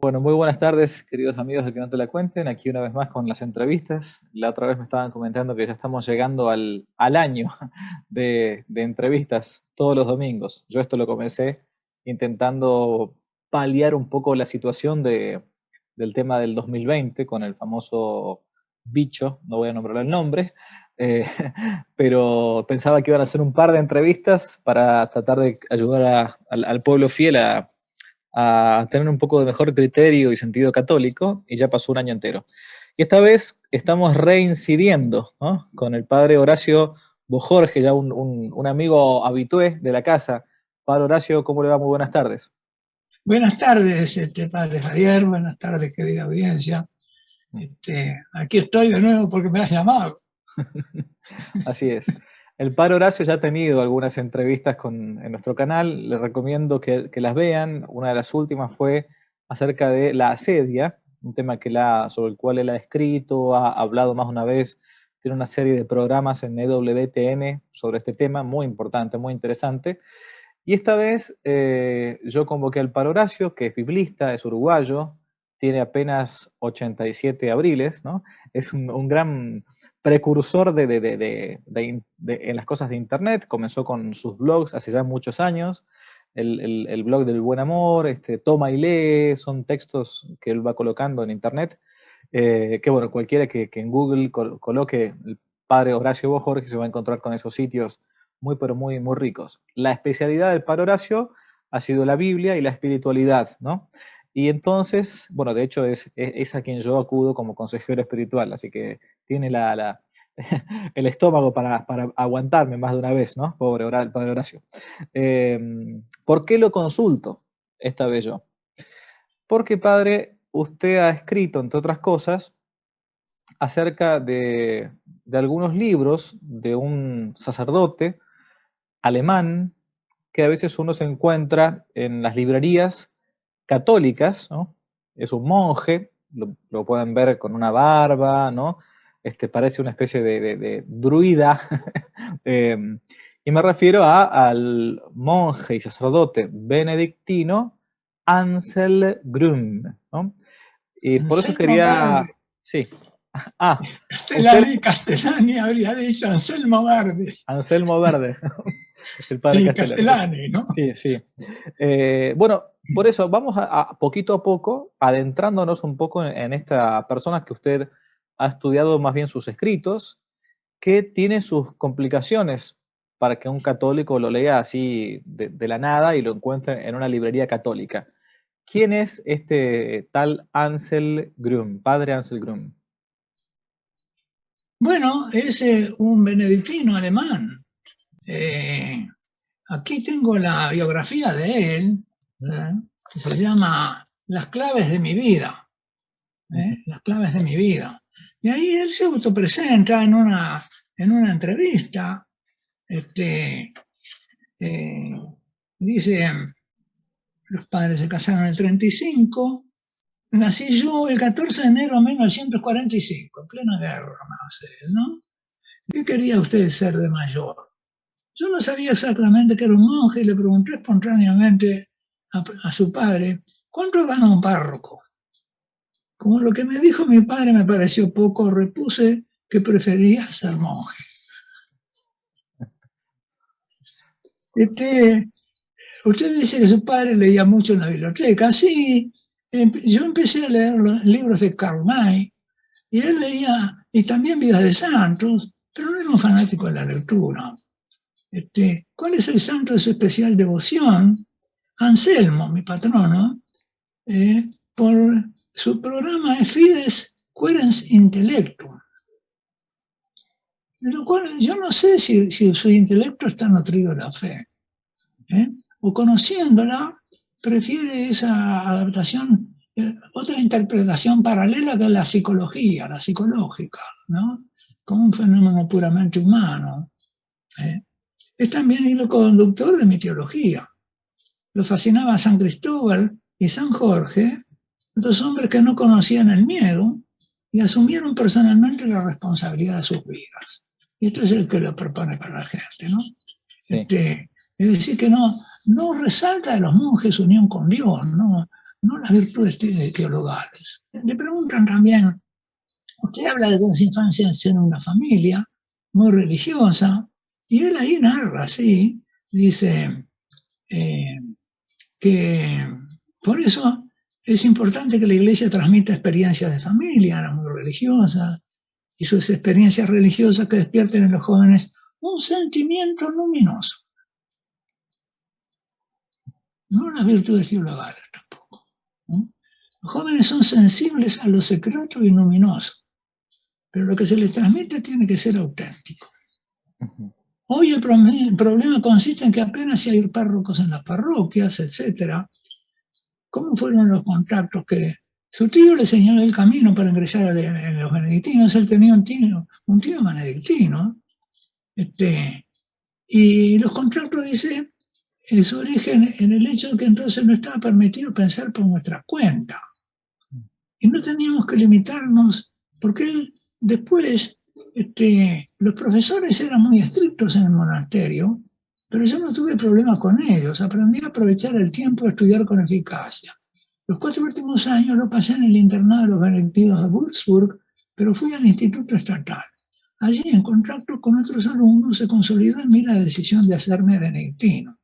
Bueno, muy buenas tardes, queridos amigos de Que No Te La Cuenten. Aquí una vez más con las entrevistas. La otra vez me estaban comentando que ya estamos llegando al año de entrevistas todos los domingos. Yo esto lo comencé intentando paliar un poco la situación del tema del 2020 con el famoso bicho, no voy a nombrar el nombre, eh, pero pensaba que iban a hacer un par de entrevistas para tratar de ayudar al pueblo fiel a tener un poco de mejor criterio y sentido católico, y ya pasó un año entero. Y esta vez estamos reincidiendo, ¿no?, con el padre Horacio Bojorge, ya un amigo habitué de la casa. Padre Horacio, ¿cómo le va? Muy buenas tardes. Buenas tardes, padre Javier, buenas tardes, querida audiencia. Aquí estoy de nuevo porque me has llamado. Así es. El padre Horacio ya ha tenido algunas entrevistas en nuestro canal, les recomiendo que las vean. Una de las últimas fue acerca de la asedia, un tema sobre el cual él ha escrito, ha hablado más de una vez, tiene una serie de programas en EWTN sobre este tema, muy importante, muy interesante. Y esta vez yo convoqué al padre Horacio, que es biblista, es uruguayo, tiene apenas 87 abriles, ¿no? Es un gran precursor en las cosas de Internet. Comenzó con sus blogs hace ya muchos años. El blog del buen amor, Toma y lee, son textos que él va colocando en Internet. Que bueno, cualquiera que en Google coloque el padre Horacio Bojorge se va a encontrar con esos sitios muy, pero muy, muy ricos. La especialidad del padre Horacio ha sido la Biblia y la espiritualidad, ¿no? Y entonces, bueno, de hecho es a quien yo acudo como consejero espiritual, así que tiene el estómago para aguantarme más de una vez, ¿no? Pobre el padre Horacio. ¿Por qué lo consulto esta vez yo? Porque, padre, usted ha escrito, entre otras cosas, acerca de algunos libros de un sacerdote alemán que a veces uno se encuentra en las librerías católicas, ¿no? Es un monje, lo pueden ver con una barba, ¿no? Parece una especie de druida. eh, y me refiero al monje y sacerdote benedictino Ansel Grum, ¿no? Y por eso Anselmo quería... Verde, Sí. Ah, usted... Castellani habría dicho Anselmo Verde, Anselmo Verde, el padre y Castellani, sí. Castellani, ¿no? Sí, sí. Bueno, por eso vamos poquito a poco adentrándonos un poco en esta persona que usted ha estudiado más bien sus escritos, que tiene sus complicaciones para que un católico lo lea así de la nada y lo encuentre en una librería católica. ¿Quién es este tal Ansel Grum, padre Ansel Grum? Bueno, es un benedictino alemán. Aquí tengo la biografía de él, que se llama Las claves de mi vida. Las claves de mi vida. Y ahí él se autopresenta en una entrevista. Eh, Dice, los padres se casaron en el 35, nací yo el 14 de enero de 1945, en plena guerra, nace él, ¿no? ¿Qué quería usted ser de mayor? Yo no sabía exactamente que era un monje y le pregunté espontáneamente a su padre, ¿cuánto gana un párroco? Como lo que me dijo mi padre me pareció poco, repuse que prefería ser monje. Usted dice que su padre leía mucho en la biblioteca. Sí, yo empecé a leer los libros de Karl May y él leía, y también Vidas de Santos, pero no era un fanático de la lectura. ¿Cuál es el santo de su especial devoción? Anselmo, mi patrono, por su programa es Fides Querens Intellectum. Lo cual, yo no sé si su intelecto está nutrido de la fe. O conociéndola, prefiere esa adaptación, otra interpretación paralela que es la psicología, la psicológica, ¿no? Como un fenómeno puramente humano. Es también hilo conductor de mi teología. Lo fascinaba San Cristóbal y San Jorge, dos hombres que no conocían el miedo y asumieron personalmente la responsabilidad de sus vidas. Y esto es el que lo propone para la gente, ¿no? Sí. Es decir, que no resalta de los monjes unión con Dios, ¿no? no las virtudes teologales. Le preguntan también, usted habla de que su infancia en una familia muy religiosa, y él ahí narra así, dice que por eso es importante que la iglesia transmita experiencias de familia, eran muy religiosas, y sus experiencias religiosas que despierten en los jóvenes un sentimiento luminoso. No las virtudes teologales tampoco, ¿no? Los jóvenes son sensibles a lo secreto y luminoso, pero lo que se les transmite tiene que ser auténtico. Hoy el problema consiste en que apenas si hay párrocos en las parroquias, etc. ¿Cómo fueron los contactos que su tío le señaló el camino para ingresar en los benedictinos? Él tenía un tío benedictino, y los contactos, dice, su origen en el hecho de que entonces no estaba permitido pensar por nuestra cuenta. Y no teníamos que limitarnos, porque él después, los profesores eran muy estrictos en el monasterio, pero yo no tuve problemas con ellos. Aprendí a aprovechar el tiempo y estudiar con eficacia. Los 4 últimos años lo pasé en el internado de los benedictinos de Würzburg, pero fui al instituto estatal. Allí, en contacto con otros alumnos, se consolidó en mí la decisión de hacerme benedictino.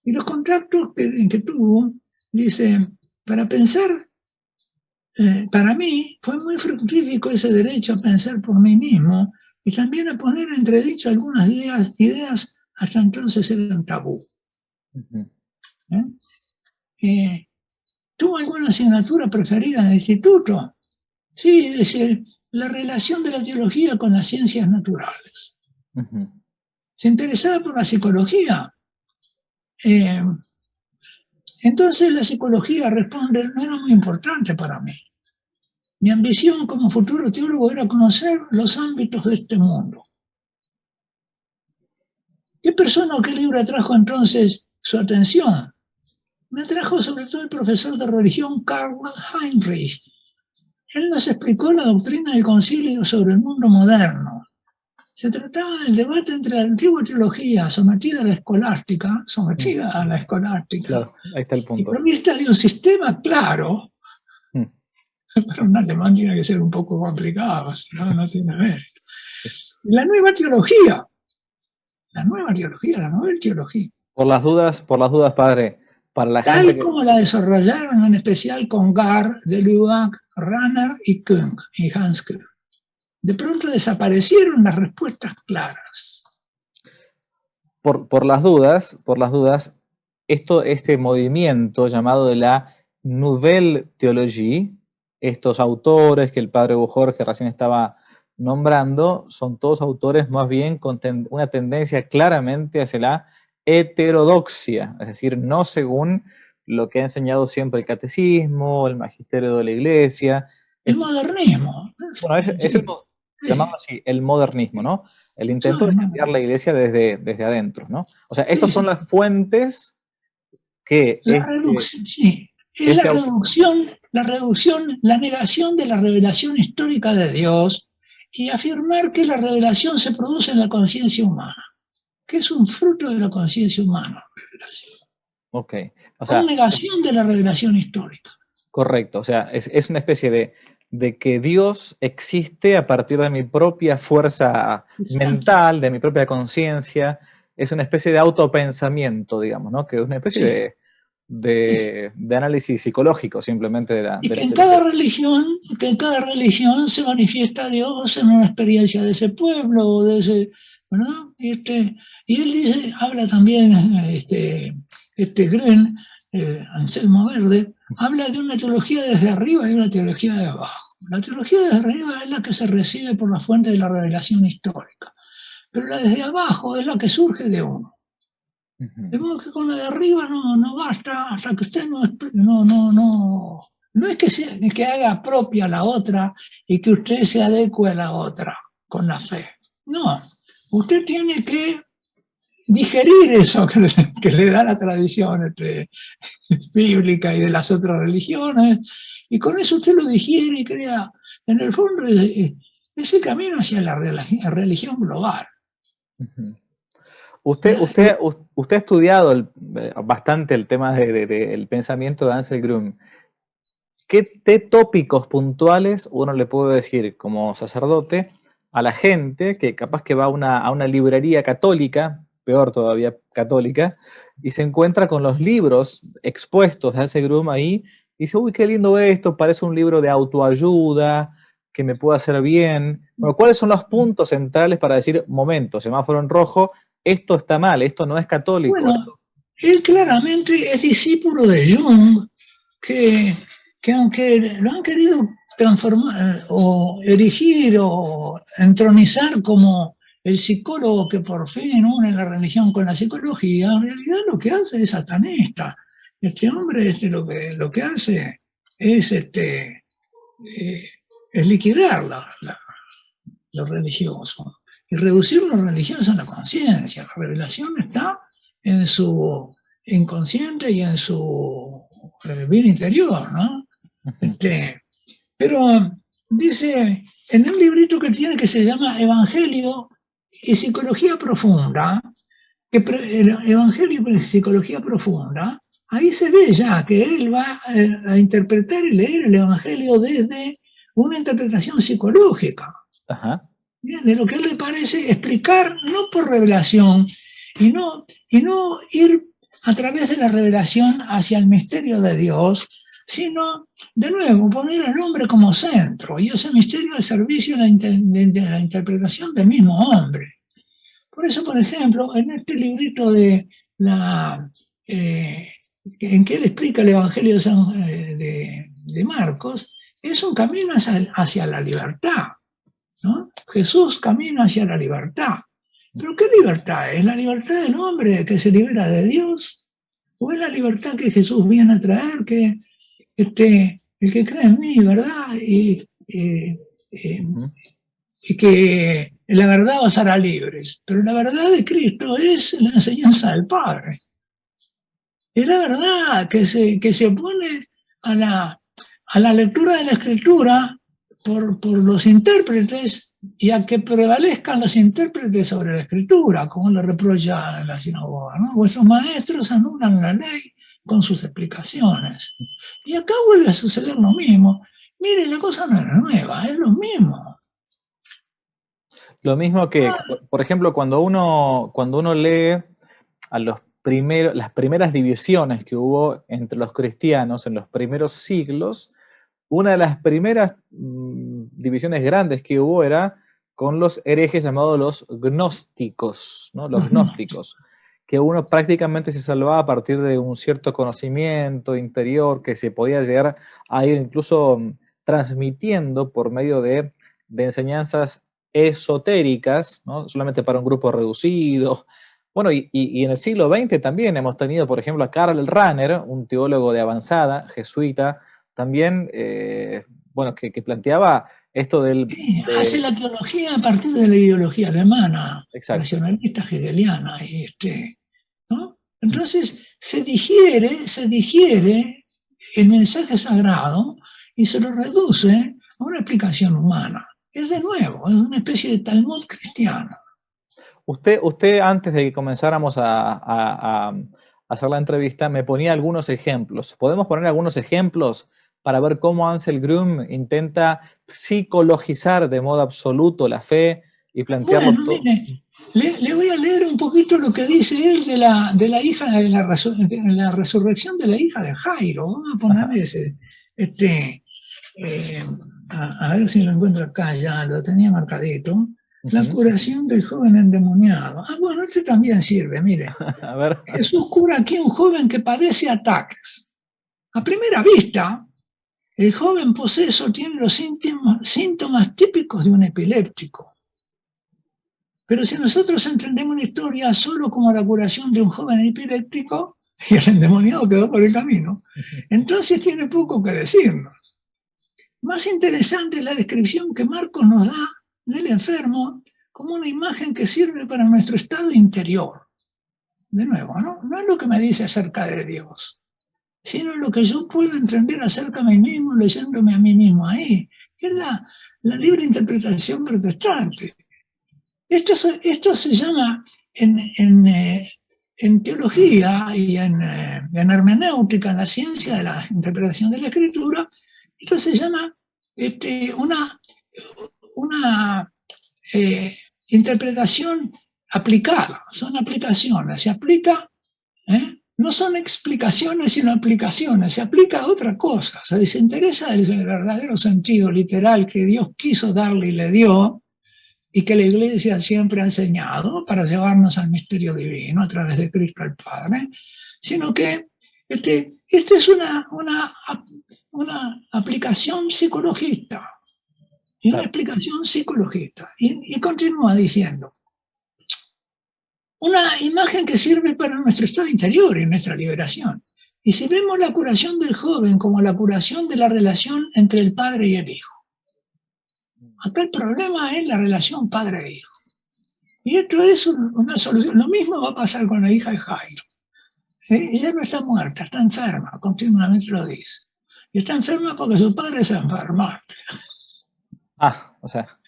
Y los contactos que tuvo, dice, para pensar, para mí fue muy fructífico ese derecho a pensar por mí mismo y también a poner en entredicho algunas ideas hasta entonces eran tabú. ¿Tuvo alguna asignatura preferida en el instituto? Sí, es decir, la relación de la teología con las ciencias naturales. ¿Se interesaba por la psicología? Entonces la psicología, responde, no era muy importante para mí. Mi ambición como futuro teólogo era conocer los ámbitos de este mundo. ¿Qué persona o qué libro atrajo entonces su atención? Me atrajo sobre todo el profesor de religión Karl Heinrich. Él nos explicó la doctrina del concilio sobre el mundo moderno. Se trataba del debate entre la antigua teología sometida a la escolástica, Claro, ahí está el y punto. provista de un sistema claro. Pero un alemán tiene que ser un poco complicado, si no, no tiene mérito. La nueva teología. La nueva teología. Por las dudas, padre, para la gente Tal que... como la desarrollaron en especial con Gard, de Lubac, Ranner y Küng, y Hans Küng. De pronto desaparecieron las respuestas claras. Por las dudas, este movimiento llamado de la Nouvelle Théologie, estos autores que el padre Jorge recién estaba nombrando, son todos autores más bien con una tendencia claramente hacia la heterodoxia, es decir, no según lo que ha enseñado siempre el catecismo, el magisterio de la iglesia. El modernismo. Bueno, es el llamado así, el modernismo, ¿no? El intento de cambiar la iglesia desde adentro, ¿no? O sea, estas son las fuentes que... La reducción, sí. Es la reducción, la negación de la revelación histórica de Dios y afirmar que la revelación se produce en la conciencia humana, que es un fruto de la conciencia humana. Ok. O sea, negación de la revelación histórica. Correcto. O sea, es una especie de que Dios existe a partir de mi propia fuerza mental, de mi propia conciencia. Es una especie de autopensamiento, digamos, ¿no? Que es una especie de análisis psicológico simplemente de la... Y que en cada religión se manifiesta Dios en una experiencia de ese pueblo, de ese, ¿verdad? Y él dice, habla también, Gren, Anselmo Verde, habla de una teología desde arriba y una teología de abajo. La teología desde arriba es la que se recibe por la fuente de la revelación histórica, pero la desde abajo es la que surge de uno. De modo que con la de arriba no basta hasta que usted no es que haga propia la otra y que usted se adecue a la otra con la fe. No, usted tiene que digerir eso que le da la tradición bíblica y de las otras religiones, y con eso usted lo digiere y crea, en el fondo, ese camino hacia la religión global. Usted ha estudiado bastante el tema del pensamiento de Ansel Grum. ¿Qué tópicos puntuales uno le puede decir como sacerdote a la gente que capaz que va a una librería católica, peor todavía católica, y se encuentra con los libros expuestos de Ansel Grum ahí, y dice, uy, qué lindo esto, parece un libro de autoayuda, que me puede hacer bien? Bueno, ¿cuáles son los puntos centrales para decir, momento, semáforo en rojo, esto está mal, esto no es católico? Bueno, él claramente es discípulo de Jung, que aunque lo han querido transformar o erigir o entronizar como el psicólogo que por fin une la religión con la psicología, en realidad lo que hace es satanista. Este hombre lo que hace es, es liquidar lo religioso y reducir lo religioso a la conciencia. La revelación está en su inconsciente y en su vida interior, ¿no? Pero dice, en un librito que tiene que se llama Evangelio y Psicología Profunda, el Evangelio y Psicología Profunda, ahí se ve ya que él va a interpretar y leer el Evangelio desde una interpretación psicológica. Ajá. De lo que a él le parece explicar, no por revelación, y no ir a través de la revelación hacia el misterio de Dios, sino, de nuevo, poner al hombre como centro, y ese misterio al servicio de la interpretación del mismo hombre. Por eso, por ejemplo, en este librito en que él explica el Evangelio de Marcos, es un camino hacia la libertad, ¿no? Jesús camina hacia la libertad. ¿Pero qué libertad? ¿Es la libertad del hombre que se libera de Dios? ¿O es la libertad que Jesús viene a traer, que el que cree en mí, ¿verdad? Y que la verdad os hará libres. Pero la verdad de Cristo es la enseñanza del Padre. Es la verdad que se opone a la lectura de la Escritura por los intérpretes y a que prevalezcan los intérpretes sobre la Escritura, como le reprocha la sinagoga, ¿no? Vuestros maestros anulan la ley con sus explicaciones. Y acá vuelve a suceder lo mismo. Mire, la cosa no es nueva, es lo mismo. Lo mismo que, por ejemplo, cuando uno lee a las primeras divisiones que hubo entre los cristianos en los primeros siglos, una de las primeras divisiones grandes que hubo era con los herejes llamados los gnósticos, ¿no? Los gnósticos, que uno prácticamente se salvaba a partir de un cierto conocimiento interior que se podía llegar a ir incluso transmitiendo por medio de enseñanzas esotéricas, ¿no? Solamente para un grupo reducido. Bueno, y en el siglo XX también hemos tenido, por ejemplo, a Karl Rahner, un teólogo de avanzada, jesuita, también, bueno, que planteaba esto hace la teología a partir de la ideología alemana, exacto, racionalista hegeliana, ¿no? Entonces se digiere el mensaje sagrado y se lo reduce a una explicación humana. Es de nuevo, es una especie de Talmud cristiano. Usted antes de que comenzáramos a hacer la entrevista, me ponía algunos ejemplos. ¿Podemos poner algunos ejemplos para ver cómo Ansel Grum intenta psicologizar de modo absoluto la fe y plantearlo todo? Mire, le voy a leer un poquito lo que dice él de la hija, de la resurrección de la hija de Jairo. Vamos a ponerle ese, a ver si lo encuentro acá, ya lo tenía marcadito. La curación del joven endemoniado. Bueno, este también sirve, mire. A ver. Jesús cura aquí a un joven que padece ataques. A primera vista, el joven poseso tiene los síntomas típicos de un epiléptico. Pero si nosotros entendemos la historia solo como la curación de un joven epiléptico, y el endemoniado quedó por el camino, entonces tiene poco que decirnos. Más interesante es la descripción que Marcos nos da del enfermo como una imagen que sirve para nuestro estado interior. De nuevo, no es lo que me dice acerca de Dios, sino lo que yo puedo entender acerca de mí mismo, leyéndome a mí mismo ahí. Es la libre interpretación protestante. Esto se llama en teología y en hermenéutica, en la ciencia de la interpretación de la escritura, esto se llama una interpretación aplicada, son aplicaciones, se aplica, no son explicaciones sino aplicaciones, se aplica a otra cosa, se desinteresa del verdadero sentido literal que Dios quiso darle y le dio, y que la Iglesia siempre ha enseñado para llevarnos al misterio divino a través de Cristo el Padre, sino que este es una aplicación psicologista, y una explicación psicologista. Y continúa diciendo, una imagen que sirve para nuestro estado interior y nuestra liberación. Y si vemos la curación del joven como la curación de la relación entre el padre y el hijo. Acá el problema es la relación padre e hijo. Y esto es una solución. Lo mismo va a pasar con la hija de Jairo. Ella no está muerta, está enferma, continuamente lo dice. Y está enferma porque su padre se enfermó. O sea,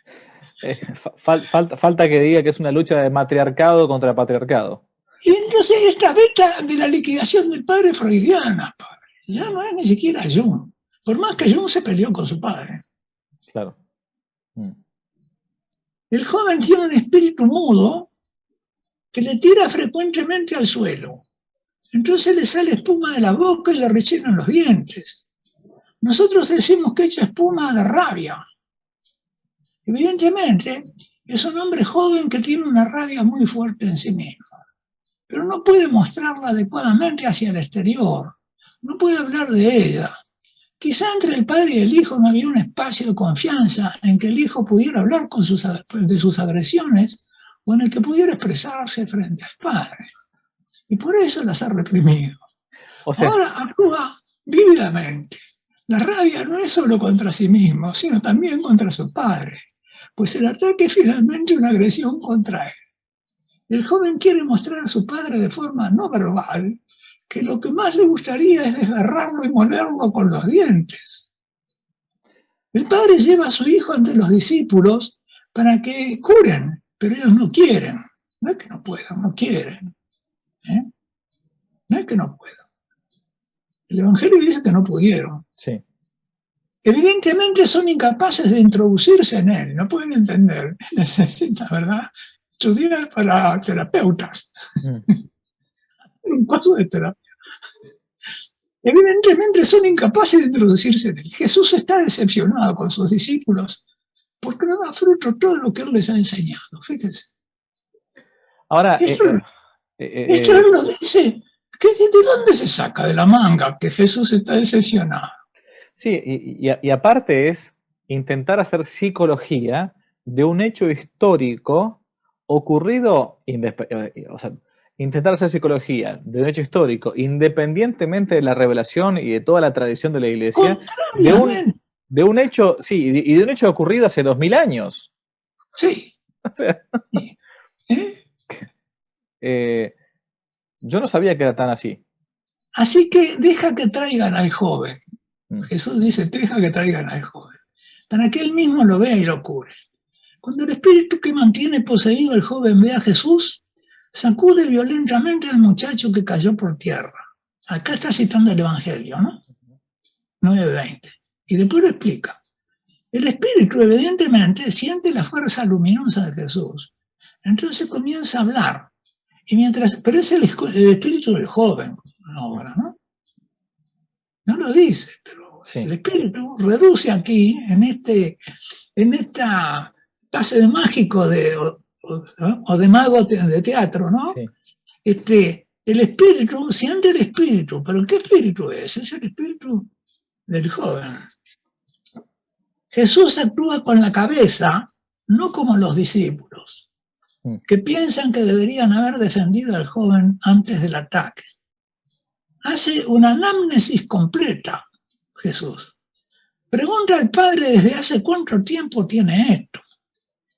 falta que diga que es una lucha de matriarcado contra patriarcado. Y entonces esta beta de la liquidación del padre freudiana, padre, ya no es ni siquiera Jung. Por más que Jung se peleó con su padre. Claro. El joven tiene un espíritu mudo que le tira frecuentemente al suelo. Entonces le sale espuma de la boca y le rechinan los dientes. Nosotros decimos que echa espuma de rabia. Evidentemente, es un hombre joven que tiene una rabia muy fuerte en sí mismo, pero no puede mostrarla adecuadamente hacia el exterior. No puede hablar de ella. Quizá entre el padre y el hijo no había un espacio de confianza en que el hijo pudiera hablar de sus agresiones o en el que pudiera expresarse frente al padre. Y por eso las ha reprimido. O sea, ahora actúa vívidamente. La rabia no es solo contra sí mismo, sino también contra su padre, pues el ataque es finalmente una agresión contra él. El joven quiere mostrar a su padre de forma no verbal que lo que más le gustaría es desgarrarlo y molerlo con los dientes. El padre lleva a su hijo ante los discípulos para que curen, pero ellos no quieren. No es que no puedan, no quieren. No es que no puedan. El Evangelio dice que no pudieron. Sí. Evidentemente son incapaces de introducirse en él, no pueden entender. Necesitan, ¿verdad?, estudiar para terapeutas. Un curso de terapia. Evidentemente son incapaces de introducirse en él. Jesús está decepcionado con sus discípulos porque no da fruto todo lo que él les ha enseñado. Fíjense. Ahora, esto él nos dice, ¿de dónde se saca de la manga que Jesús está decepcionado? Sí, y aparte es intentar hacer psicología de un hecho histórico ocurrido, o sea, intentar hacer psicología de un hecho histórico, independientemente de la revelación y de toda la tradición de la Iglesia, de un hecho, sí, y de un hecho ocurrido hace 2000 años. Sí. O sea, yo no sabía que era tan así. Así que deja que traigan al joven. Jesús dice, deja que traigan al joven, para que él mismo lo vea y lo cure. Cuando el espíritu que mantiene poseído al joven ve a Jesús, sacude violentamente al muchacho que cayó por tierra. Acá está citando el Evangelio, ¿no? 9:20. Y después lo explica. El espíritu evidentemente siente la fuerza luminosa de Jesús. Entonces comienza a hablar. Pero es el espíritu del joven, ¿no? No lo dice, pero sí. El espíritu reduce aquí, en esta pase de mágico o de mago de teatro, ¿no? Sí. El espíritu siente el espíritu, pero ¿qué espíritu es? Es el espíritu del joven. Jesús actúa con la cabeza, no como los discípulos, que piensan que deberían haber defendido al joven antes del ataque. Hace una anamnesis completa, Jesús. Pregunta al padre desde hace cuánto tiempo tiene esto.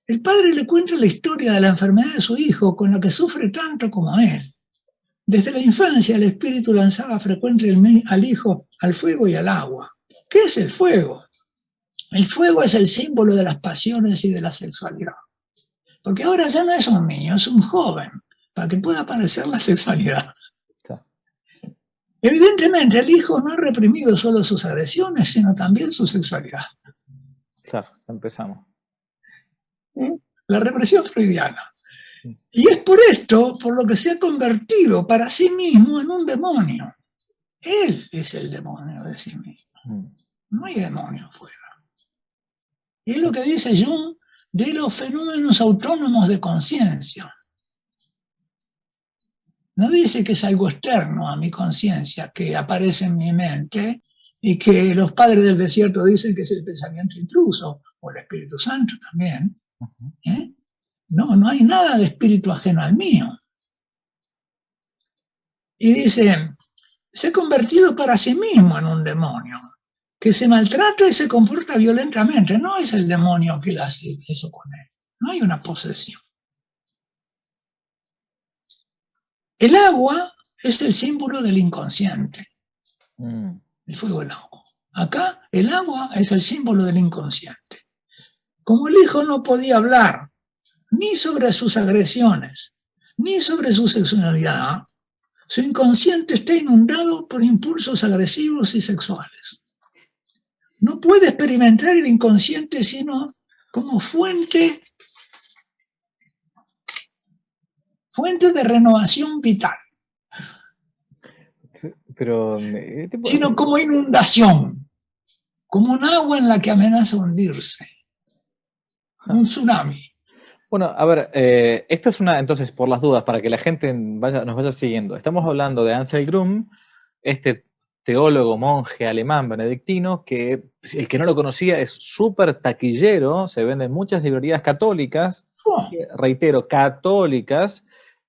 El padre le cuenta la historia de la enfermedad de su hijo, con la que sufre tanto como él. Desde la infancia el espíritu lanzaba frecuentemente al hijo al fuego y al agua. ¿Qué es el fuego? El fuego es el símbolo de las pasiones y de la sexualidad. Porque ahora ya no es un niño, es un joven, para que pueda aparecer la sexualidad. Sí. Evidentemente, el hijo no ha reprimido solo sus agresiones, sino también su sexualidad. Claro, ya empezamos. La represión freudiana. Y es por esto por lo que se ha convertido para sí mismo en un demonio. Él es el demonio de sí mismo. No hay demonio afuera. Es lo que dice Jung de los fenómenos autónomos de conciencia. No dice que es algo externo a mi conciencia, que aparece en mi mente, y que los padres del desierto dicen que es el pensamiento intruso, o el Espíritu Santo también. ¿Eh? No hay nada de espíritu ajeno al mío. Y dice, se ha convertido para sí mismo en un demonio, que se maltrata y se comporta violentamente. No es el demonio que le hace eso con él. No hay una posesión. El agua es el símbolo del inconsciente. El fuego, el agua. Acá el agua es el símbolo del inconsciente. Como el hijo no podía hablar ni sobre sus agresiones, ni sobre su sexualidad, su inconsciente está inundado por impulsos agresivos y sexuales. No puede experimentar el inconsciente sino como fuente de renovación vital, pero, sino como inundación, como un agua en la que amenaza hundirse, un tsunami. Bueno, a ver, esto es entonces, por las dudas, para que la gente nos vaya siguiendo. Estamos hablando de Ansel Grum, este teólogo, monje alemán benedictino, que el que no lo conocía es súper taquillero, se vende en muchas librerías católicas, reitero, católicas,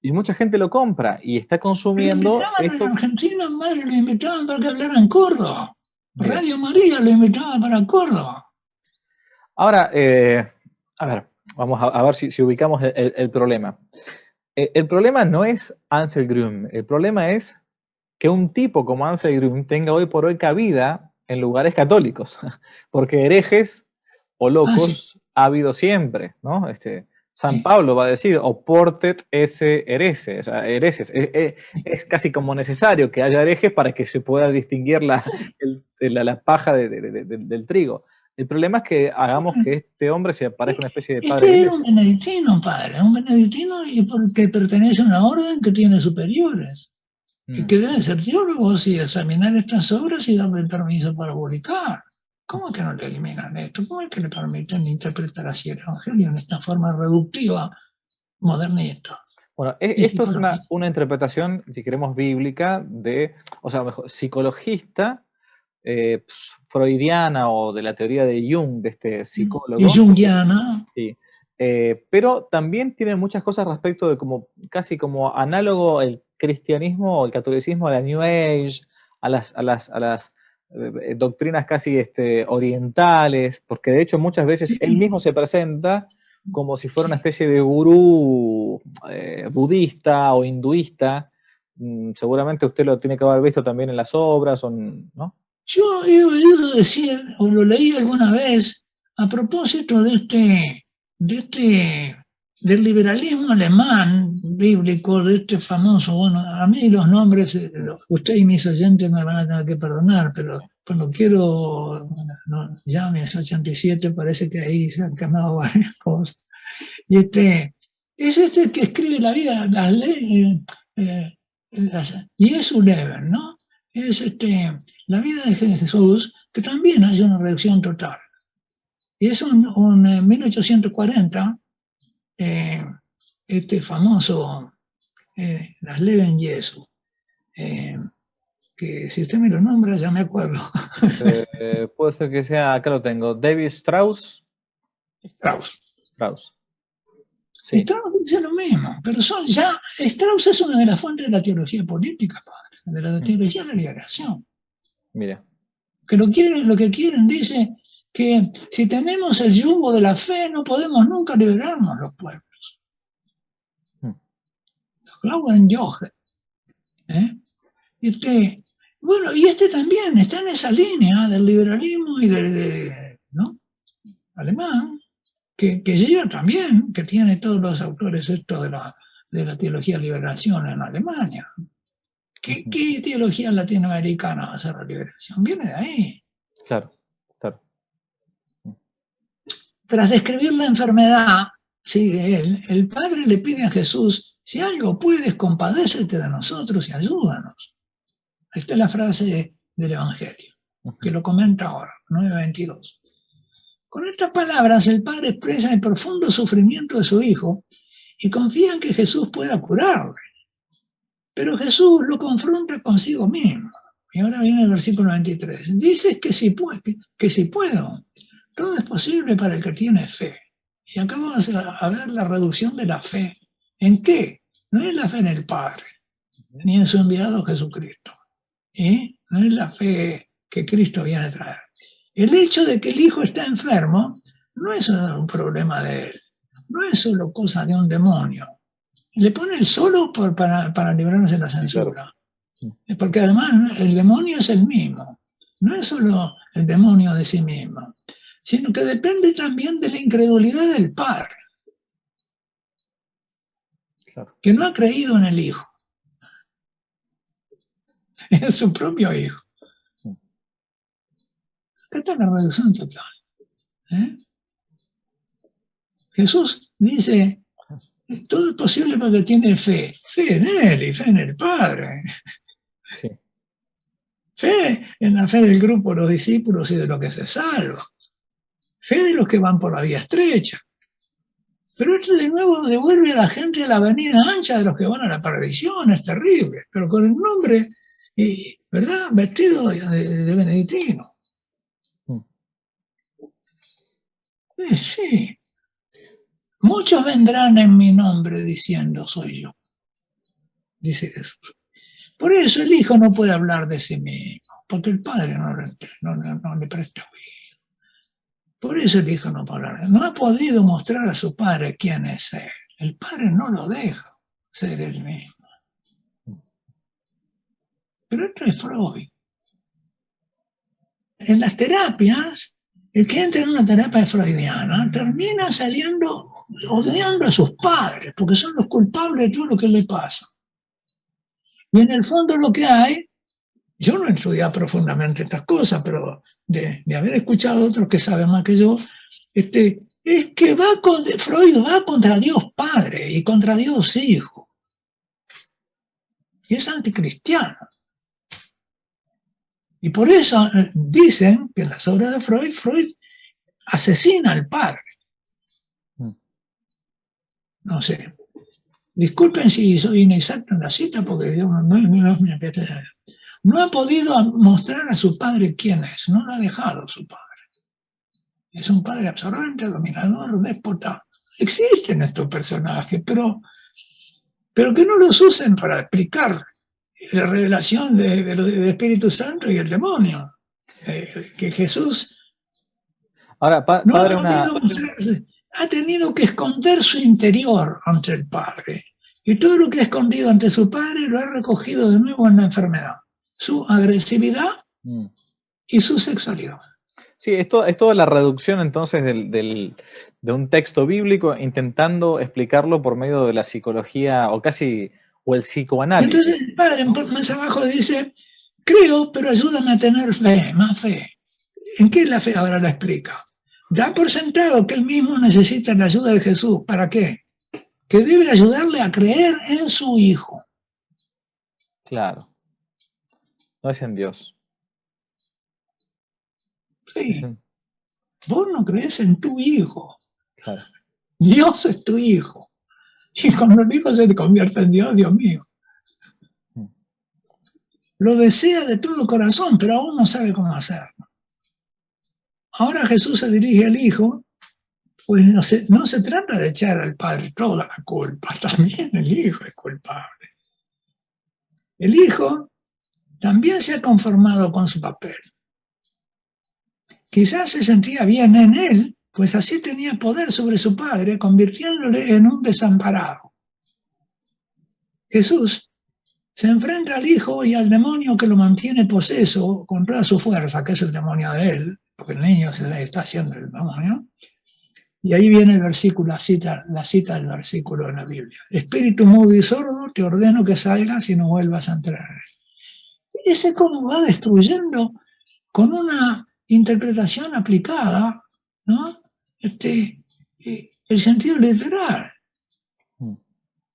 y mucha gente lo compra y está consumiendo. En Argentina, madre, lo invitaban para que hablara en Córdoba. Bien. Radio María lo invitaba para Córdoba. Ahora, a ver, vamos a ver si ubicamos el problema. El problema no es Ansel Grum, el problema es que un tipo como Ansel Grum tenga hoy por hoy cabida en lugares católicos, porque herejes o locos ha habido siempre, ¿no? San Pablo va a decir, oportet esse herese, o sea, hereses. Es casi como necesario que haya herejes para que se pueda distinguir la paja del trigo. El problema es que hagamos que este hombre se parezca una especie de padre de iglesia. Es un benedictino, padre, un benedictino y porque pertenece a una orden que tiene superiores. Y que deben ser teólogos y examinar estas obras y darle el permiso para publicar. ¿Cómo es que no le eliminan esto? ¿Cómo es que le permiten interpretar así el Evangelio en esta forma reductiva, modernista? Bueno, esto es una interpretación, si queremos, bíblica, o sea, mejor, psicologista, freudiana o de la teoría de Jung, de este psicólogo. Jungiana. Sí. Pero también tiene muchas cosas respecto de casi como análogo el cristianismo o el catolicismo a la New Age, a las doctrinas casi orientales, porque de hecho muchas veces él mismo se presenta como si fuera una especie de gurú budista o hinduista. Seguramente usted lo tiene que haber visto también en las obras, ¿no? Yo he oído decir, o lo leí alguna vez, a propósito del liberalismo alemán bíblico, de este famoso, bueno, a mí los nombres, usted y mis oyentes me van a tener que perdonar, pero cuando quiero, ya mis 87 parece que ahí se han cambiado varias cosas. Y es que escribe la vida, las leyes, y es un Leben, ¿no? Es la vida de Jesús, que también hace una reducción total. Y es en 1840, famoso Las Leben Jesu, que si usted me lo nombra ya me acuerdo. Puede ser que sea, acá lo tengo, David Strauss. Strauss. Sí. Strauss dice lo mismo, pero Strauss es una de las fuentes de la teología política, padre, de la teología de la liberación. Mira. Que lo que quieren, dice que si tenemos el yugo de la fe no podemos nunca liberarnos los pueblos. Glauben Joche. Bueno, y también está en esa línea del liberalismo y ¿no? Alemán, que llega también, que tiene todos los autores esto de de la teología de liberación en Alemania. ¿Qué teología latinoamericana va a ser la liberación? Viene de ahí. Claro, claro. Tras describir la enfermedad, sigue él, el Padre le pide a Jesús, si algo puedes, compadécete de nosotros y ayúdanos. Esta es la frase del Evangelio, que lo comenta ahora, 9:22. Con estas palabras el Padre expresa el profundo sufrimiento de su Hijo y confía en que Jesús pueda curarle. Pero Jesús lo confronta consigo mismo. Y ahora viene el versículo 23. Dices que si puedo. Todo es posible para el que tiene fe. Y acá vamos a ver la reducción de la fe. ¿En qué? No es la fe en el Padre, ni en su enviado Jesucristo. No es la fe que Cristo viene a traer. El hecho de que el Hijo está enfermo no es un problema de él. No es solo cosa de un demonio. Le pone el solo para librarnos de la censura. Porque además el demonio es el mismo. No es solo el demonio de sí mismo, sino que depende también de la incredulidad del Padre, que no ha creído en el Hijo, en su propio Hijo. Esta es la reducción total. Jesús dice, todo es posible porque tiene fe. Fe en Él y fe en el Padre. Sí. Fe en la fe del grupo de los discípulos y de los que se salvan. Fe de los que van por la vía estrecha. Pero esto de nuevo devuelve a la gente a la avenida ancha de los que van a la perdición. Es terrible. Pero con el nombre, ¿verdad? Vestido de benedictino. Sí. Muchos vendrán en mi nombre diciendo soy yo, dice Jesús. Por eso el Hijo no puede hablar de sí mismo, porque el Padre no le presta oído. Por eso el Hijo no puede hablar. No ha podido mostrar a su Padre quién es Él. El Padre no lo deja ser Él mismo. Pero esto es Freud. En las terapias, el que entra en una terapia freudiana termina saliendo odiando a sus padres, porque son los culpables de todo lo que le pasa. Y en el fondo lo que hay, yo no he estudiado profundamente estas cosas, pero de haber escuchado a otros que saben más que yo, es que Freud va contra Dios Padre y contra Dios Hijo. Y es anticristiano. Y por eso dicen que en las obras de Freud asesina al padre. No sé. Disculpen si soy inexacto en la cita, porque yo no ha podido mostrar a su padre quién es, no lo ha dejado su padre. Es un padre absorbente, dominador, déspota. Existen estos personajes, pero que no los usen para explicar la revelación del Espíritu Santo y el demonio. Que Jesús ahora, padre, ha tenido que esconder su interior ante el Padre. Y todo lo que ha escondido ante su Padre lo ha recogido de nuevo en la enfermedad. Su agresividad y su sexualidad. Sí, es toda la reducción entonces de un texto bíblico intentando explicarlo por medio de la psicología o el psicoanálisis. Entonces el Padre más abajo dice, creo, pero ayúdame a tener fe, más fe. ¿En qué es la fe? Ahora la explica. Da por sentado que él mismo necesita la ayuda de Jesús. ¿Para qué? Que debe ayudarle a creer en su Hijo. Claro. No es en Dios. Sí. Vos no crees en tu Hijo. Claro. Dios es tu Hijo. Y cuando el Hijo se te convierte en Dios, Dios mío. Lo desea de todo corazón, pero aún no sabe cómo hacerlo. Ahora Jesús se dirige al Hijo, pues no se trata de echar al Padre toda la culpa, también el Hijo es culpable. El Hijo también se ha conformado con su papel. Quizás se sentía bien en él, pues así tenía poder sobre su Padre, convirtiéndole en un desamparado. Jesús se enfrenta al Hijo y al demonio que lo mantiene poseso con toda su fuerza, que es el demonio de él, porque el niño se está haciendo el demonio, Y ahí viene el versículo, la cita del versículo en la Biblia. Espíritu mudo y sordo, te ordeno que salgas y no vuelvas a entrar. Ese es como va destruyendo con una interpretación aplicada, ¿no? El sentido literal.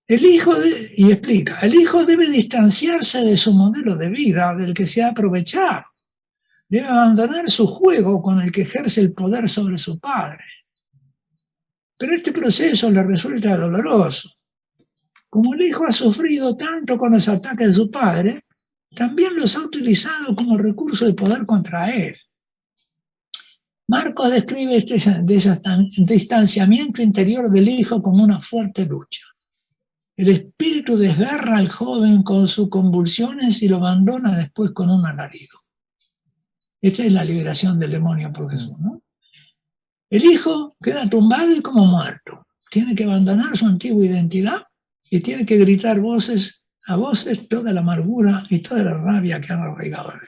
Y explica, el hijo debe distanciarse de su modelo de vida, del que se ha aprovechado. Debe abandonar su juego con el que ejerce el poder sobre su padre. Pero este proceso le resulta doloroso. Como el hijo ha sufrido tanto con los ataques de su padre, también los ha utilizado como recurso de poder contra él. Marcos describe este distanciamiento interior del hijo como una fuerte lucha. El espíritu desgarra al joven con sus convulsiones y lo abandona después con un alarido. Esta es la liberación del demonio por Jesús, ¿no? El hijo queda tumbado y como muerto. Tiene que abandonar su antigua identidad y tiene que gritar a voces toda la amargura y toda la rabia que han arraigado en él.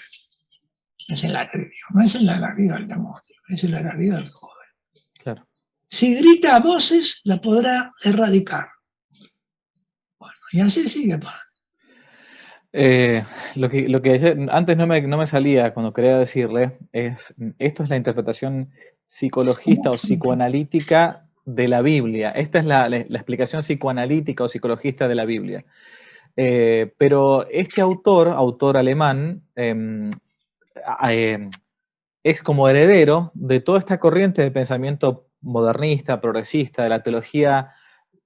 Es el alarido, no es el alarido del demonio, es el alarido del joven. Claro. Si grita a voces, la podrá erradicar. Bueno, y así sigue, padre. Lo que antes no me salía cuando quería decirle es, esto es la interpretación psicologista o psicoanalítica de la Biblia. Esta es la explicación psicoanalítica o psicologista de la Biblia. Pero este autor alemán, es como heredero de toda esta corriente de pensamiento modernista, progresista, de la teología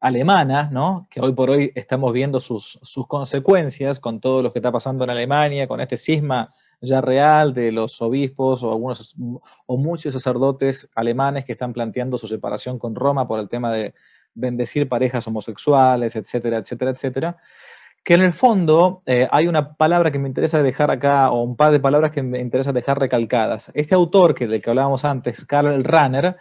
alemana, ¿no? Que hoy por hoy estamos viendo sus consecuencias con todo lo que está pasando en Alemania, con este cisma ya real de los obispos o muchos sacerdotes alemanes que están planteando su separación con Roma por el tema de bendecir parejas homosexuales, etcétera, etcétera, etcétera. Que en el fondo hay una palabra que me interesa dejar acá, o un par de palabras que me interesa dejar recalcadas. Este autor, del que hablábamos antes, Karl Rahner,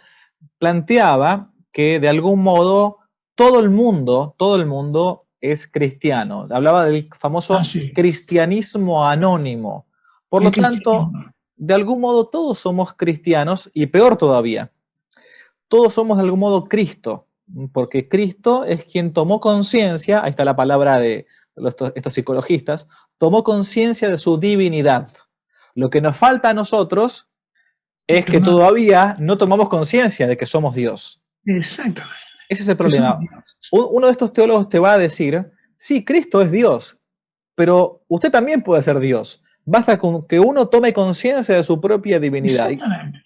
planteaba que de algún modo todo el mundo es cristiano. Hablaba del famoso cristianismo anónimo. Por lo tanto, de algún modo todos somos cristianos, y peor todavía, todos somos de algún modo Cristo, porque Cristo es quien tomó conciencia, ahí está la palabra de estos psicologistas, tomó conciencia de su divinidad. Lo que nos falta a nosotros es que todavía no tomamos conciencia de que somos Dios. Exactamente. Ese es el problema. Uno de estos teólogos te va a decir, sí, Cristo es Dios, pero usted también puede ser Dios. Basta con que uno tome conciencia de su propia divinidad. Exactamente.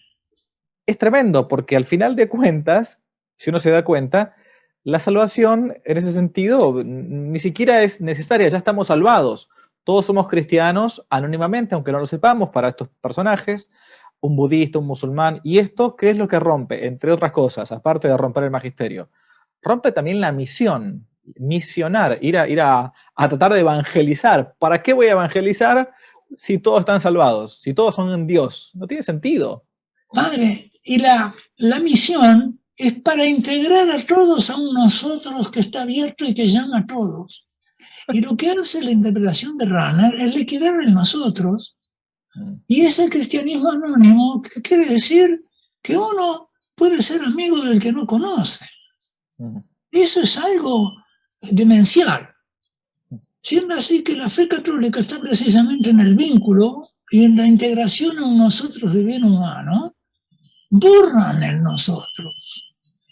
Es tremendo, porque al final de cuentas, si uno se da cuenta, la salvación en ese sentido ni siquiera es necesaria, ya estamos salvados. Todos somos cristianos anónimamente, aunque no lo sepamos, para estos personajes, un budista, un musulmán. ¿Y esto qué es lo que rompe? Entre otras cosas, aparte de romper el magisterio, rompe también la misión, misionar, ir a tratar de evangelizar. ¿Para qué voy a evangelizar si todos están salvados? Si todos son en Dios. No tiene sentido. Padre, y la misión es para integrar a todos a un nosotros que está abierto y que llama a todos. Y lo que hace la interpretación de Rahner es liquidar el nosotros. Y ese cristianismo anónimo, que quiere decir que uno puede ser amigo del que no conoce. Eso es algo demencial. Siendo así que la fe católica está precisamente en el vínculo y en la integración a un nosotros de bien humano, borran el nosotros.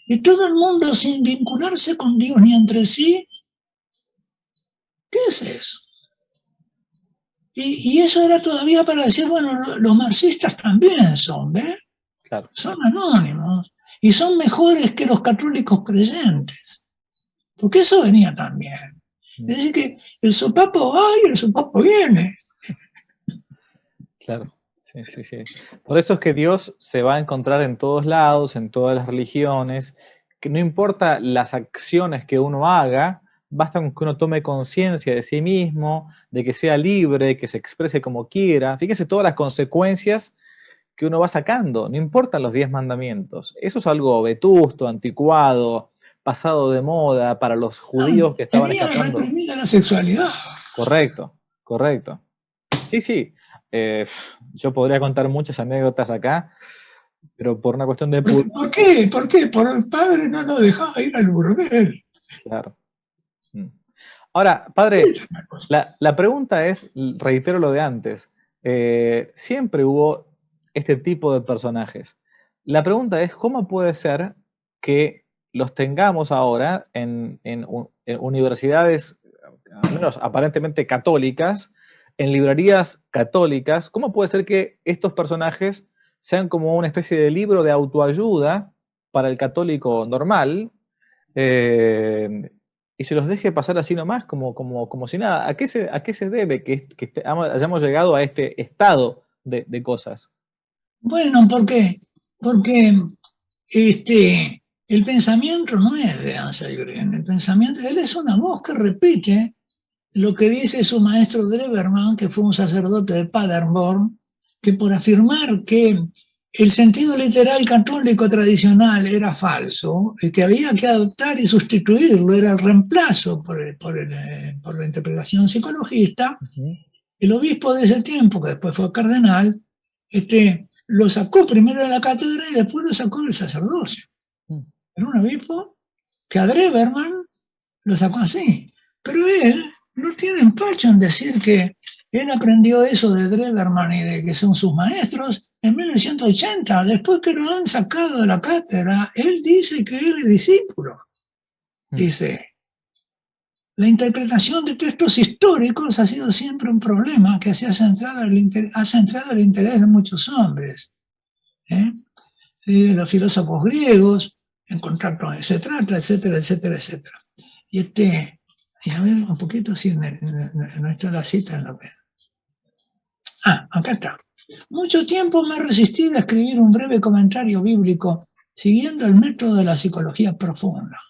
Y todo el mundo sin vincularse con Dios ni entre sí, ¿qué es eso? Y eso era todavía para decir, bueno, los marxistas también son, ¿ves? Claro. Son anónimos y son mejores que los católicos creyentes. Porque eso venía también. Es decir, que el sopapo va y el sopapo viene. Claro, sí, sí, sí. Por eso es que Dios se va a encontrar en todos lados, en todas las religiones, que no importa las acciones que uno haga, basta con que uno tome conciencia de sí mismo, de que sea libre, que se exprese como quiera. Fíjese todas las consecuencias que uno va sacando, no importan los 10 mandamientos. Eso es algo vetusto, anticuado, pasado de moda para los judíos que estaban escapando. Reprimir la sexualidad. Correcto, correcto. Sí, sí. Yo podría contar muchas anécdotas acá pero por una cuestión de ¿Por qué? ¿Por qué? Por el padre no lo dejaba ir al burdel. Claro. Ahora, padre, la pregunta es, reitero lo de antes, siempre hubo este tipo de personajes. La pregunta es, ¿cómo puede ser que los tengamos ahora en universidades, al menos aparentemente católicas, en librerías católicas? ¿Cómo puede ser que estos personajes sean como una especie de libro de autoayuda para el católico normal? Y se los deje pasar así nomás, como si nada. ¿A qué se debe que hayamos llegado a este estado de cosas? Bueno, ¿por qué? Porque el pensamiento no es de Ansel Green, el pensamiento, él es una voz que repite lo que dice su maestro Dreverman, que fue un sacerdote de Paderborn, que por afirmar que el sentido literal católico tradicional era falso y que había que adoptar y sustituirlo, era el reemplazo por la interpretación psicologista, el obispo de ese tiempo, que después fue cardenal, lo sacó primero de la cátedra y después lo sacó del sacerdocio. Era un obispo que a Dreverman lo sacó así. Pero él no tiene empacho en decir que él aprendió eso de Dreverman y de que son sus maestros en 1980, después que lo han sacado de la cátedra. Él dice que él es discípulo. Dice, la interpretación de textos históricos ha sido siempre un problema que ha centrado el interés de muchos hombres. De los filósofos griegos, en contacto, etcétera, etcétera, etcétera, etcétera. Y a ver un poquito si no está la cita en la web. Acá está. Mucho tiempo me he resistido a escribir un breve comentario bíblico siguiendo el método de la psicología profunda.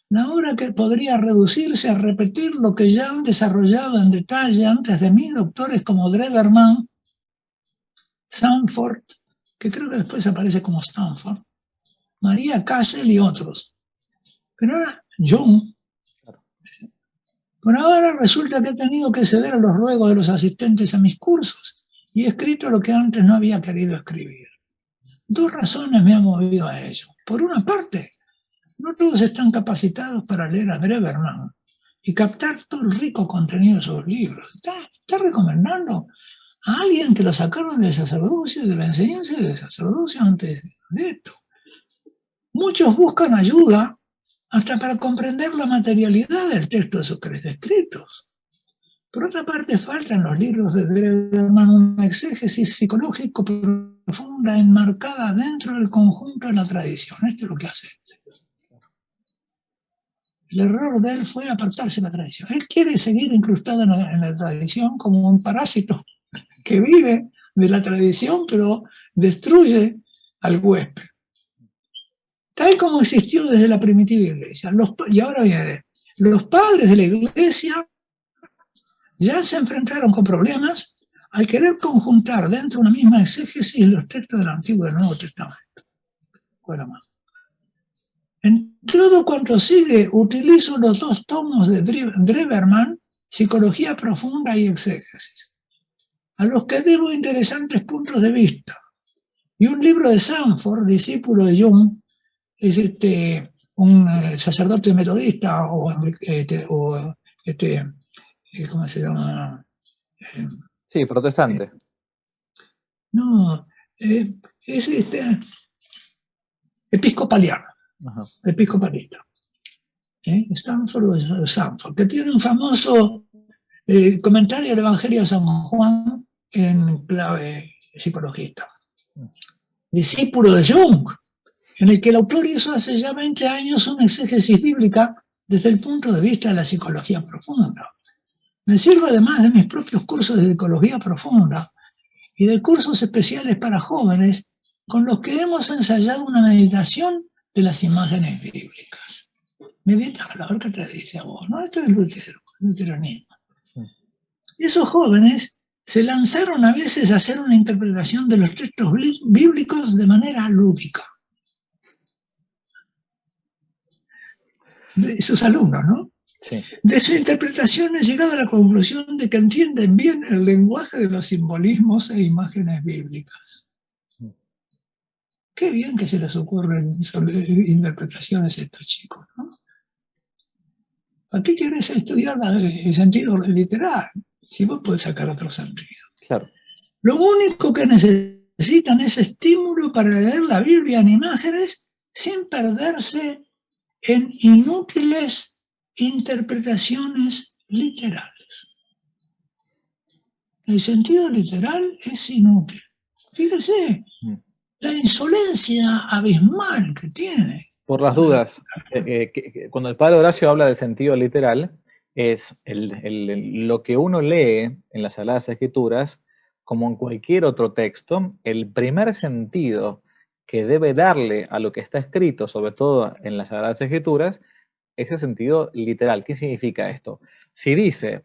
La obra que podría reducirse a repetir lo que ya han desarrollado en detalle antes de mí doctores como Dreverman, Sanford, que creo que después aparece como Stanford, María Cassel y otros. Pero ahora Jung, por ahora resulta que he tenido que ceder a los ruegos de los asistentes a mis cursos y he escrito lo que antes no había querido escribir. Dos razones me han movido a ello. Por una parte, no todos están capacitados para leer a Dreverman y captar todo el rico contenido de sus libros. Está recomendando a alguien que lo sacaron del sacerdocio, de la enseñanza del sacerdocio antes de esto. Muchos buscan ayuda hasta para comprender la materialidad del texto de sus escritos. Por otra parte, falta en los libros de Dreverman una exégesis psicológico profunda enmarcada dentro del conjunto de la tradición. Esto es lo que hace. El error de él fue apartarse de la tradición. Él quiere seguir incrustado en la tradición como un parásito que vive de la tradición, pero destruye al huésped. Tal como existió desde la primitiva iglesia. Y ahora viene, los padres de la iglesia ya se enfrentaron con problemas al querer conjuntar dentro de una misma exégesis los textos del Antiguo y del Nuevo Testamento. En todo cuanto sigue, utilizo los dos tomos de Dreverman, Psicología Profunda y Exégesis, a los que debo interesantes puntos de vista. Y un libro de Sanford, discípulo de Jung, es un sacerdote metodista ¿cómo se llama? Sí, protestante. No, es episcopaliano, episcopalista. Stanford o Sanford, que tiene un famoso comentario del Evangelio de San Juan en clave psicologista. Discípulo de Jung, en el que el autor hizo hace ya 20 años una exégesis bíblica desde el punto de vista de la psicología profunda. Me sirvo además de mis propios cursos de psicología profunda y de cursos especiales para jóvenes con los que hemos ensayado una meditación de las imágenes bíblicas. Medítalo, a ver qué te dice a vos, ¿no? Esto es luteranismo. Esos jóvenes se lanzaron a veces a hacer una interpretación de los textos bíblicos de manera lúdica. De sus alumnos, ¿no? Sí. De su interpretación he llegado a la conclusión de que entienden bien el lenguaje de los simbolismos e imágenes bíblicas. qué bien que se les ocurren interpretaciones a estos chicos, ¿no? ¿Para qué querés estudiar el sentido literal? Si vos podés sacar otro sentido. Claro. Lo único que necesitan es estímulo para leer la Biblia en imágenes sin perderse en inútiles interpretaciones literales. El sentido literal es inútil. Fíjese, la insolencia abismal que tiene. Por las dudas, cuando el padre Horacio habla del sentido literal, es lo que uno lee en las Sagradas Escrituras, como en cualquier otro texto, el primer sentido que debe darle a lo que está escrito, sobre todo en las Sagradas Escrituras, es el sentido literal. ¿Qué significa esto? Si dice,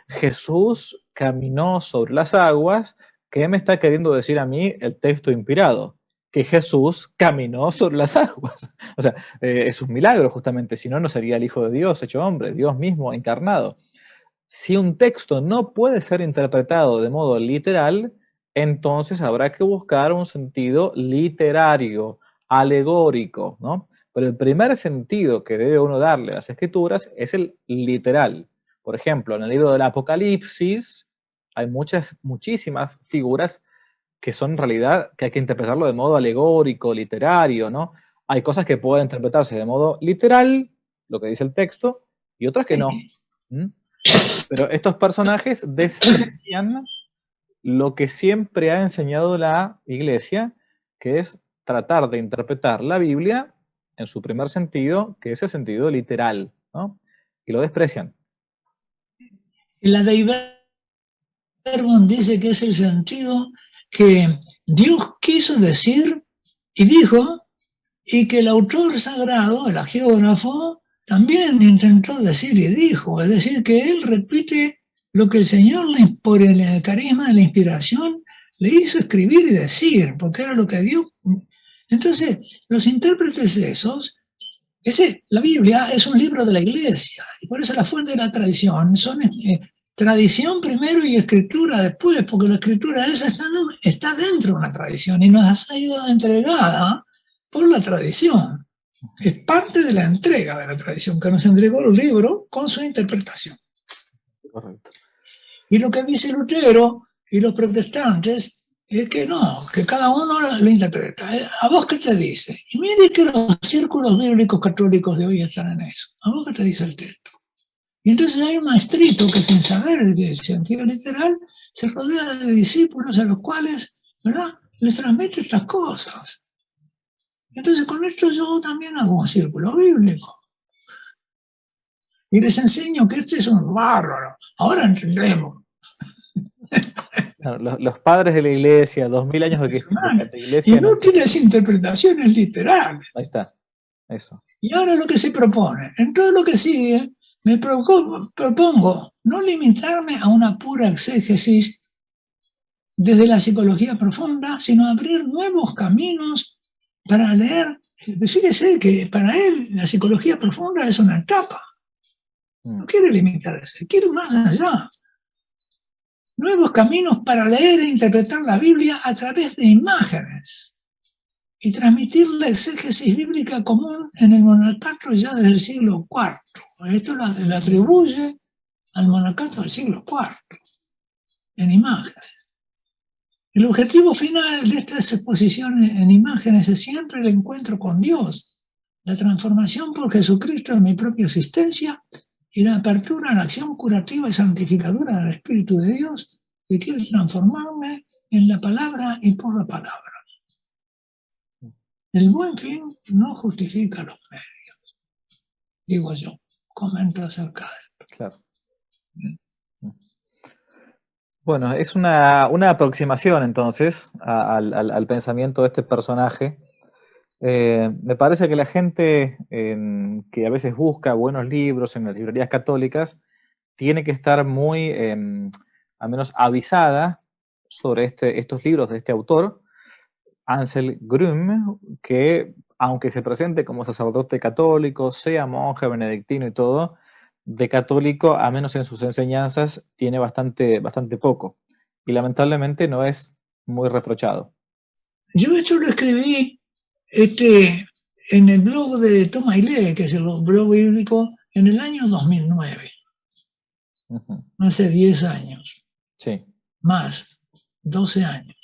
Jesús caminó sobre las aguas, ¿qué me está queriendo decir a mí el texto inspirado? Que Jesús caminó sobre las aguas. O sea, es un milagro justamente, si no, no sería el Hijo de Dios hecho hombre, Dios mismo encarnado. Si un texto no puede ser interpretado de modo literal, entonces habrá que buscar un sentido literario, alegórico, ¿no? Pero el primer sentido que debe uno darle a las escrituras es el literal. Por ejemplo, en el libro del Apocalipsis hay muchísimas figuras que son en realidad que hay que interpretarlo de modo alegórico, literario, ¿no? Hay cosas que pueden interpretarse de modo literal, lo que dice el texto, y otras que no. ¿Mm? Pero estos personajes desprecian lo que siempre ha enseñado la Iglesia, que es tratar de interpretar la Biblia en su primer sentido, que es el sentido literal, ¿no? Y lo desprecian. La deidad dice que es el sentido que Dios quiso decir y dijo, y que el autor sagrado, el agiógrafo, también intentó decir y dijo, es decir, que él repite lo que el Señor, por el carisma de la inspiración, le hizo escribir y decir, porque era lo que Dios... Entonces, los intérpretes esos, la Biblia es un libro de la Iglesia, y por eso la fuente de la tradición son tradición primero y escritura después, porque la escritura esa está dentro de una tradición y nos ha sido entregada por la tradición. Es parte de la entrega de la tradición, que nos entregó el libro con su interpretación. Correcto. Y lo que dice Lutero y los protestantes es que no, que cada uno lo interpreta. ¿A vos qué te dice? Y mire que los círculos bíblicos católicos de hoy están en eso. ¿A vos qué te dice el texto? Y entonces hay un maestrito que sin saber el sentido literal se rodea de discípulos a los cuales, ¿verdad?, les transmite estas cosas. Entonces con esto yo también hago un círculo bíblico. Y les enseño que este es un bárbaro. Ahora entendemos. Los padres de la iglesia, 2000 años de la iglesia. Inútiles interpretaciones literales. Ahí está, eso. Y ahora lo que se propone, en todo lo que sigue, me propongo no limitarme a una pura exégesis desde la psicología profunda, sino abrir nuevos caminos para leer. Fíjese que para él la psicología profunda es una etapa. No quiere limitarse, quiere más allá. Nuevos caminos para leer e interpretar la Biblia a través de imágenes y transmitir la exégesis bíblica común en el monacato ya desde el siglo IV. Esto lo atribuye al monacato del siglo IV, en imágenes. El objetivo final de estas exposiciones en imágenes es siempre el encuentro con Dios, la transformación por Jesucristo en mi propia existencia y la apertura a la acción curativa y santificadora del Espíritu de Dios que quiere transformarme en la palabra y por la palabra. El buen fin no justifica los medios, digo yo, comento acerca de esto. Claro. Bueno, es una aproximación entonces al pensamiento de este personaje. Me parece que la gente que a veces busca buenos libros en las librerías católicas tiene que estar muy, al menos avisada sobre estos libros de este autor, Ansel Grum, que aunque se presente como sacerdote católico, sea monje benedictino y todo, de católico, a menos en sus enseñanzas, tiene bastante poco. Y lamentablemente no es muy reprochado. Yo esto lo escribí en el blog de Toma y Lee, que es el blog bíblico, en el año 2009, hace 10 años, Sí. más, 12 años.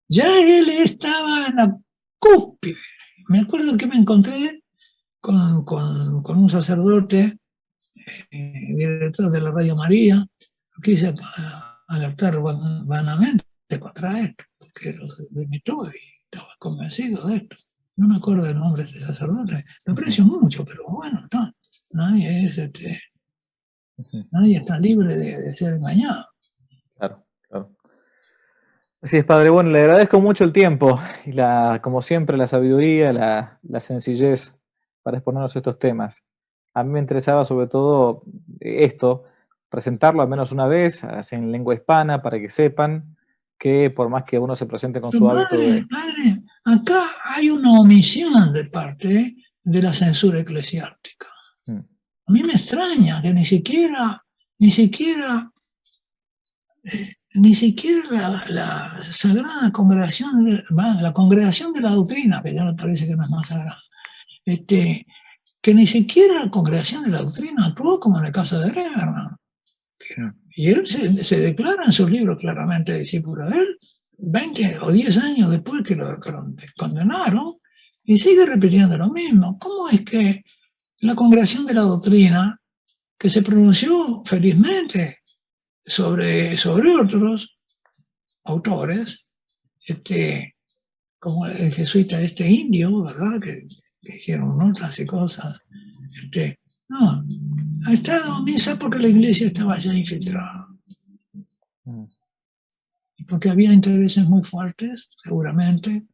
Ya él estaba en la cúspide. Me acuerdo que me encontré con un sacerdote, director de la Radio María, lo quise alertar vanamente contra esto, porque lo limitó y estaba convencido de esto. No me acuerdo del nombre de este sacerdote, lo aprecio mucho, pero bueno, no, nadie es nadie está libre de ser engañado. Claro, claro. Así es, padre. Bueno, le agradezco mucho el tiempo y como siempre, la sabiduría, la sencillez para exponernos estos temas. A mí me interesaba sobre todo esto, presentarlo al menos una vez, así en lengua hispana, para que sepan que por más que uno se presente con su hábito de... Padre, acá hay una omisión de parte de la censura eclesiástica. A mí me extraña que ni siquiera la Sagrada Congregación, la Congregación de la Doctrina, que ya me parece que no es más sagrada, que ni siquiera la Congregación de la Doctrina actuó como en el caso de Reverman. Y él se declara en sus libros claramente discípulo de él, 20 o 10 años después que lo condenaron, y sigue repitiendo lo mismo. ¿Cómo es que la Congregación de la Doctrina, que se pronunció felizmente sobre otros autores, como el jesuita indio, ¿verdad?, que hicieron notas y cosas, no, ha estado omisa porque la iglesia estaba ya infiltrada. Y porque había intereses muy fuertes, seguramente.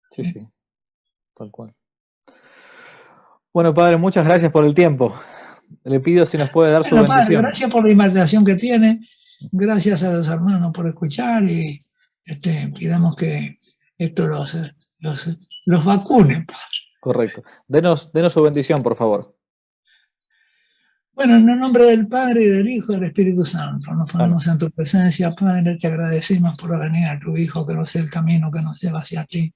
Sí, sí, tal cual. Bueno, padre, muchas gracias por el tiempo. Le pido si nos puede dar su bendición. Padre, gracias por la invitación que tiene. Gracias a los hermanos por escuchar y pidamos que esto los vacunen, padre. Correcto. Denos su bendición, por favor. Bueno, en el nombre del Padre, y del Hijo y del Espíritu Santo, nos ponemos en tu presencia, Padre, te agradecemos por venir a tu Hijo, que nos es el camino que nos lleva hacia ti.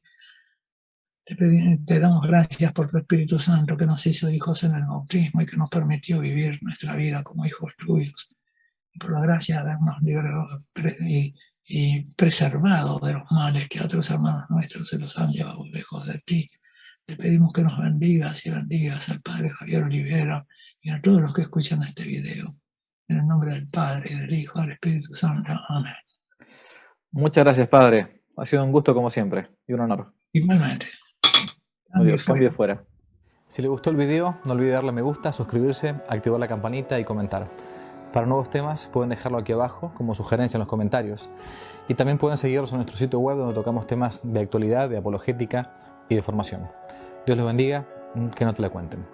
Te damos gracias por tu Espíritu Santo que nos hizo hijos en el bautismo y que nos permitió vivir nuestra vida como hijos tuyos. Y por la gracia de habernos librado y preservado de los males que a otros hermanos nuestros se los han llevado lejos de ti. Te pedimos que nos bendigas y bendigas al Padre Javier Olivera y a todos los que escuchan este video. En el nombre del Padre, del Hijo, del Espíritu Santo. Amén. Muchas gracias, padre. Ha sido un gusto como siempre y un honor. Igualmente. Cambio fuera. Si le gustó el video, no olvide darle me gusta, suscribirse, activar la campanita y comentar. Para nuevos temas pueden dejarlo aquí abajo como sugerencia en los comentarios. Y también pueden seguirnos en nuestro sitio web donde tocamos temas de actualidad, de apologética y de formación. Dios los bendiga, que no te la cuenten.